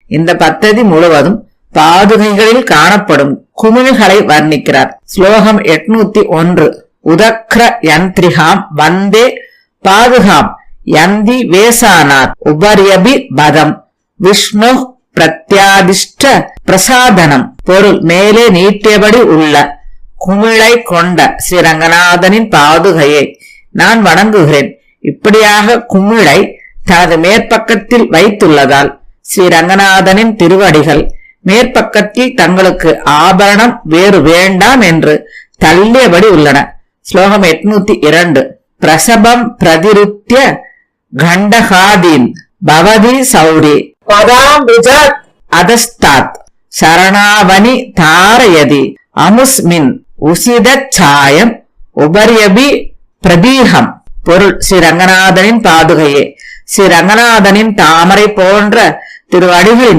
இந்த பத்ததி முழுவதும் பாதுகைகளில் காணப்படும் குமிழ்களை வர்ணிக்கிறார். ஸ்லோகம் 801. உதக்ர யந்திரிகாம் வந்தே பாதுகாம் யந்தி வேசானாத் உபரியபி பதம் விஷ்ணு பிரத்யாதிஷ்ட பிரசாதனம். பொருள்: மேலே நீட்டியபடி உள்ள குமிழை கொண்ட ஸ்ரீரங்கநாதனின் பாதுகையை நான் வணங்குகிறேன். இப்படியாக குமிழை தனது மேற்பக்கத்தில் வைத்துள்ளதால் ஸ்ரீரங்கநாதனின் திருவடிகள் மேற்பக்கத்தில் தங்களுக்கு ஆபரணம் வேறு வேண்டாம் என்று தள்ளியபடி உள்ளன. ஸ்லோகம் 802. பிரசபம் பிரதிருத்திய கண்டகாதீன் பவதி சௌரி பதாம் விஜாத் அதஸ்தாத் சரணாவனி தாரயதி அமுஸ்மின் உசிதச் சாயம் உபரியபி பிரதீகம். பொருள்: ஸ்ரீரங்கநாதனின் பாதுகையே, ஸ்ரீரங்கநாதனின் தாமரை போன்ற திருவடிகளின்